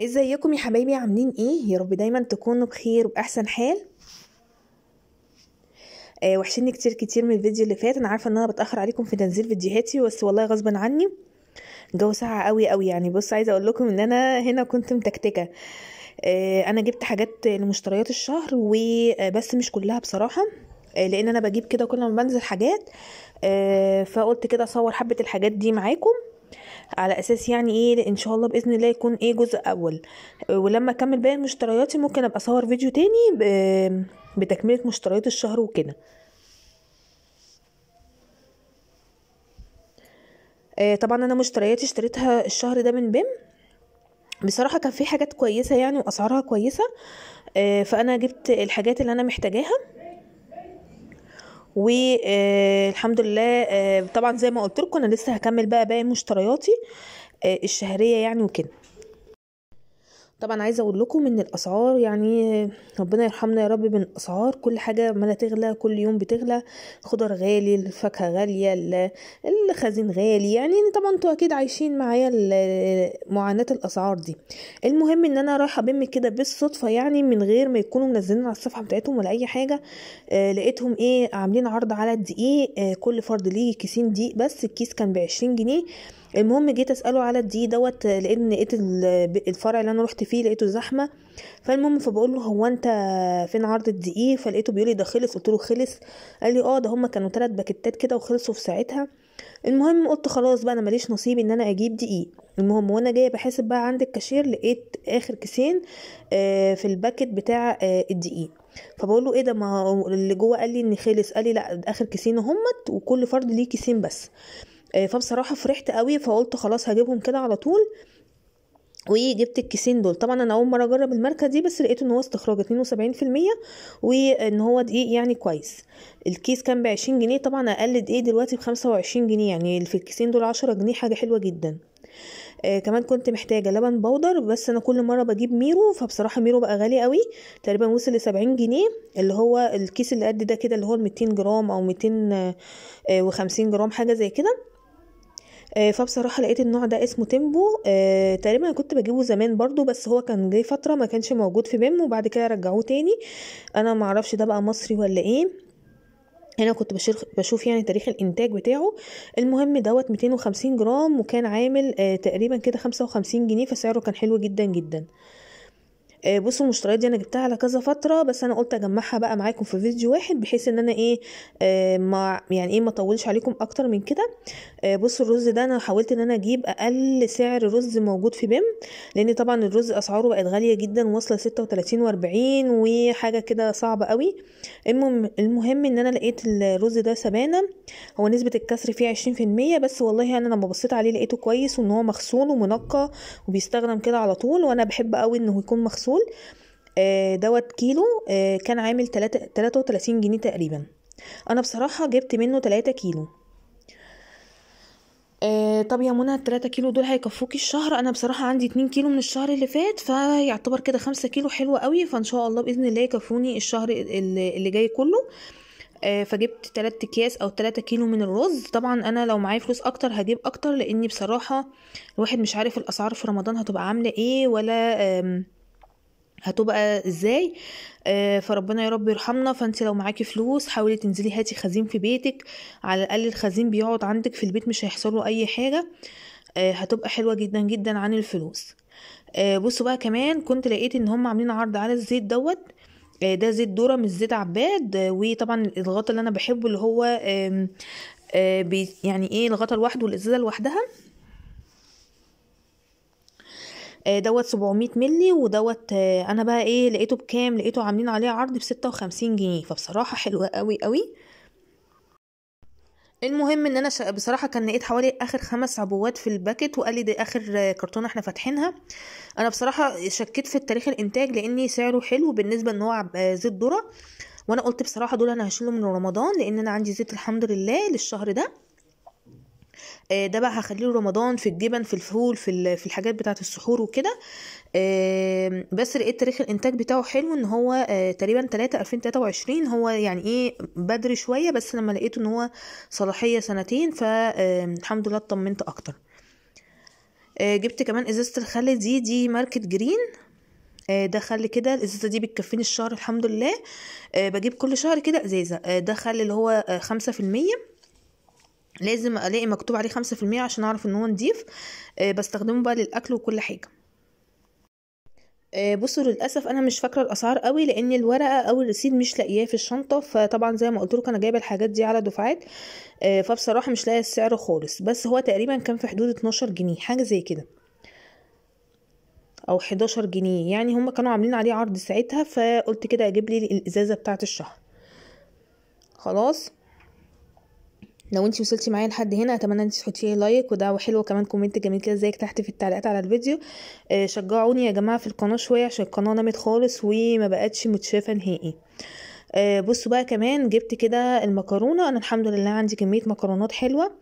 ازيكم يا حبايبي؟ عاملين ايه؟ يا رب دايما تكونوا بخير وباحسن حال. وحشني كتير كتير من الفيديو اللي فات. انا عارفه ان انا بتاخر عليكم في تنزيل فيديوهاتي، بس والله غصبا عني. الجو ساقع قوي قوي يعني. بص، عايزه اقول لكم ان انا هنا كنت متكتكه. انا جبت حاجات لمشتريات الشهر وبس مش كلها بصراحه. لان انا بجيب كده كل ما بنزل حاجات. فقلت كده اصور حبه الحاجات دي معاكم، على اساس يعني ايه ان شاء الله باذن الله يكون ايه جزء اول. ولما اكمل باقي مشترياتي ممكن ابقى اصور فيديو تاني بتكمله مشتريات الشهر وكده. طبعا انا مشترياتي اشتريتها الشهر ده من بيم. بصراحه كان في حاجات كويسه يعني واسعارها كويسه. فانا جبت الحاجات اللي انا محتاجاها والحمد لله. طبعا زي ما قلت لكم انا لسه هكمل بقى باقي مشترياتي الشهريه يعني وكده. طبعا عايزه اقول لكم ان الاسعار يعني ربنا يرحمنا يا رب من الاسعار. كل حاجه عماله تغلى، كل يوم بتغلى. الخضر غالي، الفاكهه غاليه، الخزين غالي. يعني طبعا انتوا اكيد عايشين معايا معاناه الاسعار دي. المهم ان انا رايحه بم كده بالصدفه، يعني من غير ما يكونوا منزلين على الصفحه بتاعتهم ولا اي حاجه. لقيتهم ايه عاملين عرض على الدقيق. كل فرد ليه كيسين دقيق، بس الكيس كان ب20 جنيه. المهم جيت اساله على الدقيق دوت، لان لقيت الفرع اللي انا رحت فيه لقيته زحمه. فالمهم فبقول له هو انت فين عرض الدقيق؟ فلقيته بيقول لي ده خلص. قلت له خلص؟ قال لي اه ده هما كانوا 3 باكيتات كده وخلصوا في ساعتها. المهم قلت خلاص بقى انا ماليش نصيب ان انا اجيب دقيق. المهم وانا جايه بحاسب بقى عند الكاشير لقيت اخر كيسين في الباكت بتاع الدقيق. فبقول له ايه ده؟ ما هو اللي جوه قال لي ان خلص. قال لي لا، ده اخر كيسين همت وكل فرد ليه كيسين بس. فبصراحه فرحت قوي، فقلت خلاص هجيبهم كده على طول. وجبت الكيسين دول. طبعا انا اول مره اجرب الماركه دي، بس لقيت ان هو استخراج 72%، وان هو دقيق يعني كويس. الكيس كان ب20 جنيه. طبعا اقل دقيق دلوقتي ب25 جنيه، يعني في الكيسين دول 10 جنيه، حاجه حلوه جدا. كمان كنت محتاجه لبن بودر، بس انا كل مره بجيب ميرو، فبصراحه ميرو بقى غالي قوي. تقريبا وصل ل70 جنيه، اللي هو الكيس اللي قد ده كده، اللي هو 200 جرام او 250 جرام حاجه زي كده. فبصراحة لقيت النوع ده اسمه تيمبو. تقريبا انا كنت بجيبه زمان برضو، بس هو كان جاي فترة ما كانش موجود في بيم، وبعد كده رجعوه تاني. انا معرفش ده بقى مصري ولا ايه. هنا كنت بشوف يعني تاريخ الانتاج بتاعه. المهم دوت 250 جرام، وكان عامل تقريبا كده 55 جنيه، فسعره كان حلو جدا جدا. بصوا المشتريات دي انا جبتها على كذا فتره، بس انا قلت اجمعها بقى معاكم في فيديو واحد، بحيث ان انا ايه ما يعني ايه ما اطولش عليكم اكتر من كده. بصوا الرز ده انا حاولت ان انا اجيب اقل سعر رز موجود في بيم، لان طبعا الرز اسعاره بقت غاليه جدا، واصله 36 و40 وحاجه كده صعبه قوي. المهم ان انا لقيت الرز ده سبانه. هو نسبه الكسر فيه 20%، بس والله انا لما بصيت عليه لقيته كويس، وان هو مغسول ومنقى وبيستخدم كده على طول، وانا بحب قوي انه يكون مغسول. دوت كيلو كان عامل 33 جنيه تقريبا. انا بصراحه جبت منه 3 كيلو. طب يا منى، ال3 كيلو دول هيكفوكي الشهر؟ انا بصراحه عندي 2 كيلو من الشهر اللي فات، فيعتبر كده 5 كيلو، حلو قوي. فان شاء الله باذن الله يكفوني الشهر اللي جاي كله. فجبت 3 اكياس او 3 كيلو من الرز. طبعا انا لو معايا فلوس اكتر هجيب اكتر، لاني بصراحه الواحد مش عارف الاسعار في رمضان هتبقى عامله ايه، ولا هتبقى ازاي. فربنا يا رب يرحمنا. فانت لو معاكي فلوس حاولي تنزلي هاتي خزين في بيتك، على الاقل الخزين بيقعد عندك في البيت، مش هيحصل له اي حاجه. هتبقى حلوه جدا جدا عن الفلوس. بصوا بقى، كمان كنت لقيت ان هم عاملين عرض على الزيت دوت. ده زيت ذرة مش زيت عباد. وطبعا الغطا اللي انا بحبه اللي هو يعني ايه الغطا لوحده والازازه لوحدها. دوت 700 ملي. ودوت انا بقى ايه لقيته بكام؟ لقيته عاملين عليه عرض ب56 جنيه، فبصراحه حلوه قوي قوي. المهم ان انا بصراحه كان لقيت حوالي اخر 5 عبوات في الباكت، وقال لي دي اخر كرتونه احنا فاتحينها. انا بصراحه شكيت في التاريخ الانتاج، لاني سعره حلو بالنسبه ان هو زيت ذره. وانا قلت بصراحه دول انا هشيله من رمضان، لان انا عندي زيت الحمد لله للشهر ده. ده بقى هخليه رمضان في الجبن، في الفول، في الحاجات بتاعه السحور وكده. بس لقيت تاريخ الانتاج بتاعه حلو، ان هو تقريبا 2023. هو يعني ايه بدري شويه، بس لما لقيته ان هو صلاحيه سنتين، فالحمد لله اطمنت اكتر. جبت كمان ازازة الخل دي ماركة جرين. ده خل كده، الازازة دي بتكفيني الشهر الحمد لله. بجيب كل شهر كده ازازة. ده خل اللي هو 5%. لازم الاقي مكتوب عليه 5% عشان اعرف ان هو نضيف. بستخدمه بقى للاكل وكل حاجة. بصوا، للاسف انا مش فاكره الاسعار قوي لان الورقه او الرسيد مش لاقياه في الشنطه، فطبعا زي ما قلت لكم انا جايبه الحاجات دي على دفعات. فبصراحه مش لاقيه السعر خالص، بس هو تقريبا كان في حدود 12 جنيه حاجه زي كده او 11 جنيه، يعني هم كانوا عاملين عليه عرض ساعتها، فقلت كده اجيب لي الازازه بتاعه الشهر. خلاص، لو انتي وصلتي معايا لحد هنا اتمنى انتي تحطي لي لايك ودعوه حلوه، كمان كومنت جميل كده زيك تحت في التعليقات على الفيديو. شجعوني يا جماعه في القناه شويه عشان القناه نامت خالص وما بقتش متشافه نهائي. بصوا بقى، كمان جبت كده المكرونه. انا الحمد لله عندي كميه مكرونات حلوه.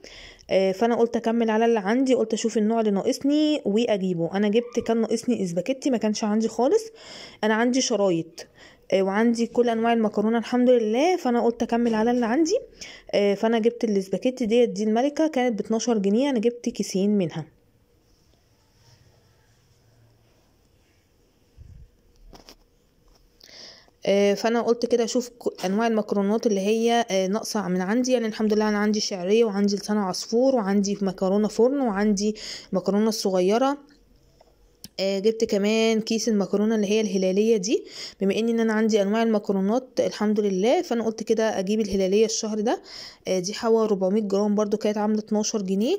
فانا قلت اكمل على اللي عندي، قلت اشوف النوع اللي ناقصني واجيبه. انا جبت كان ناقصني اسباجيتي، ما كانش عندي خالص. انا عندي شرايط وعندي كل انواع المكرونه الحمد لله، فانا قلت اكمل على اللي عندي. فانا جبت الاسباجيتي دي الملكه، كانت ب 12 جنيه. انا جبت كيسين منها. فانا قلت كده اشوف انواع المكرونات اللي هي ناقصه من عندي. يعني الحمد لله انا عندي شعريه وعندي لسان عصفور وعندي مكرونه فرن وعندي مكرونه الصغيره. جبت كمان كيس المكرونه اللي هي الهلاليه دي، بما ان انا عندي انواع المكرونات الحمد لله، فانا قلت كده اجيب الهلاليه الشهر ده. دي حوالي 400 جرام برضو، كانت عامله 12 جنيه.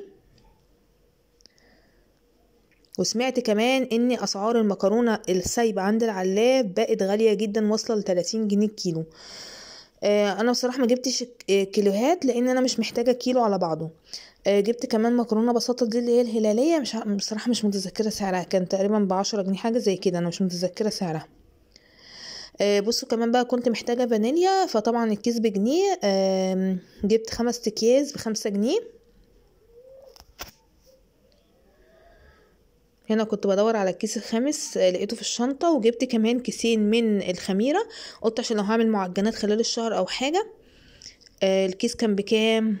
وسمعت كمان ان اسعار المكرونه السايبه عند العلاب بقت غاليه جدا، واصله ل 30 جنيه الكيلو. انا بصراحه ما جبتش كيلوهات لان انا مش محتاجه كيلو على بعضه. جبت كمان مكرونه بساطه دي اللي هي الهلاليه، بصراحه مش متذكره سعرها، كان تقريبا ب10 جنيه حاجه زي كده، انا مش متذكره سعرها. بصوا كمان بقى كنت محتاجه فانيليا، فطبعا الكيس بجنيه. جبت 5 اكياس ب5 جنيه. هنا كنت بدور على الكيس الخامس، لقيته في الشنطة. وجبت كمان كيسين من الخميرة، قلت عشان لو هعمل معجنات خلال الشهر او حاجة. الكيس كان بكام؟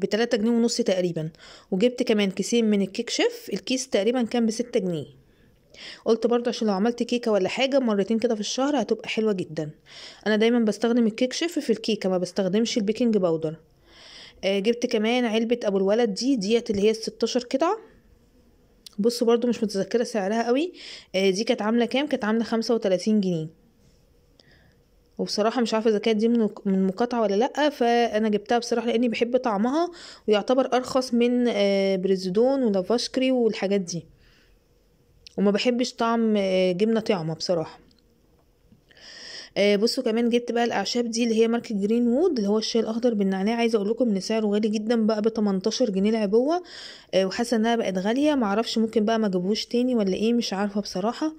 ب3.5 جنيه تقريبا. وجبت كمان كيسين من الكيك شيف، الكيس تقريبا كان ب6 جنيه. قلت برضه عشان لو عملت كيكة ولا حاجة مرتين كده في الشهر هتبقى حلوة جدا. انا دايما بستخدم الكيك شيف في الكيكة، ما بستخدمش البيكنج باودر. جبت كمان علبة ابو الولد ديت اللي هي 16 قطعة. بصوا برضو مش متذكرة سعرها قوي. دي كانت عاملة كام؟ كانت عاملة 35 جنيه. وبصراحة مش عارفة اذا كانت دي من مقاطعة ولا لأ، فانا جبتها بصراحة لاني بحب طعمها، ويعتبر ارخص من بريزدون ولافاشكري والحاجات دي، وما بحبش طعم جبنة طعمة بصراحة. بصوا كمان جبت بقى الاعشاب دي اللي هي ماركة جرين وود، اللي هو الشاي الاخضر بالنعناع. عايزه اقول لكم ان سعره غالي جدا، بقى ب18 جنيه العبوه. وحاسه انها بقت غاليه، معرفش ممكن بقى ما اجيبوش تاني ولا ايه، مش عارفه بصراحه.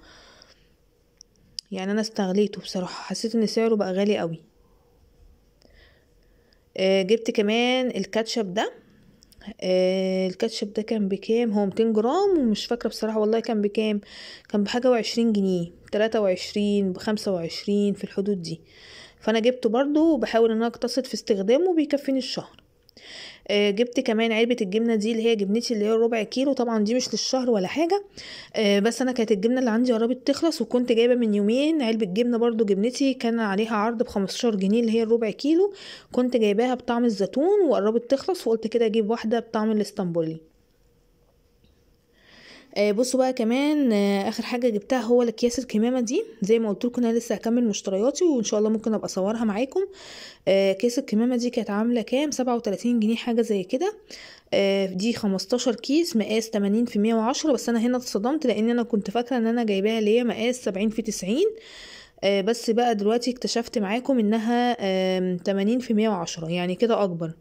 يعني انا استغليته بصراحه، حسيت ان سعره بقى غالي قوي. جبت كمان الكاتشب ده. الكاتشب ده كان بكام؟ هو 200 جرام، ومش فاكره بصراحه والله كان بكام. كان بحاجه و20 جنيه، 23 ب25 في الحدود دي. فانا جبته برضو، وبحاول ان انا اقتصد في استخدامه، وبيكفيني الشهر. جبت كمان علبة الجبنة دي اللي هي جبنتي اللي هي ربع كيلو. طبعا دي مش للشهر ولا حاجة. بس انا كانت الجبنة اللي عندي قربت تخلص، وكنت جايبة من يومين علبة جبنة برضو جبنتي كان عليها عرض ب15 جنيه اللي هي الربع كيلو. كنت جايباها بطعم الزيتون وقربت تخلص، وقلت كده اجيب واحدة بطعم الاسطنبولي. بصوا بقى كمان اخر حاجه جبتها هو الاكياس الكمامه دي. زي ما قلت لكم انا لسه هكمل مشترياتي، وان شاء الله ممكن ابقى اصورها معاكم. كيس الكمامه دي كانت عامله كام؟ 37 جنيه حاجه زي كده. دي 15 كيس مقاس 80 في 110. بس انا هنا اتصدمت لان انا كنت فاكره ان انا جايباها اللي هي مقاس 70 في 90. بس بقى دلوقتي اكتشفت معاكم انها 80 في 110، يعني كده اكبر.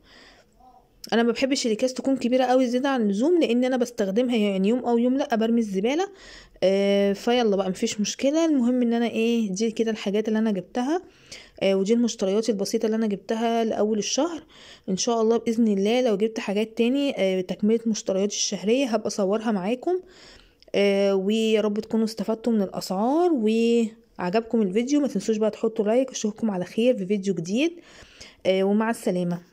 انا ما بحبش الاكياس تكون كبيره قوي زياده عن اللزوم، لان انا بستخدمها يعني يوم او يوم لا برمي الزباله. فيلا بقى مفيش مشكله. المهم ان انا دي كده الحاجات اللي انا جبتها. ودي المشتريات البسيطه اللي انا جبتها لاول الشهر. ان شاء الله باذن الله لو جبت حاجات تاني تكمله مشترياتي الشهريه هبقى اصورها معاكم. ويا رب تكونوا استفدتوا من الاسعار وعجبكم الفيديو. ما تنسوش بقى تحطوا لايك. اشوفكم على خير في فيديو جديد. ومع السلامه.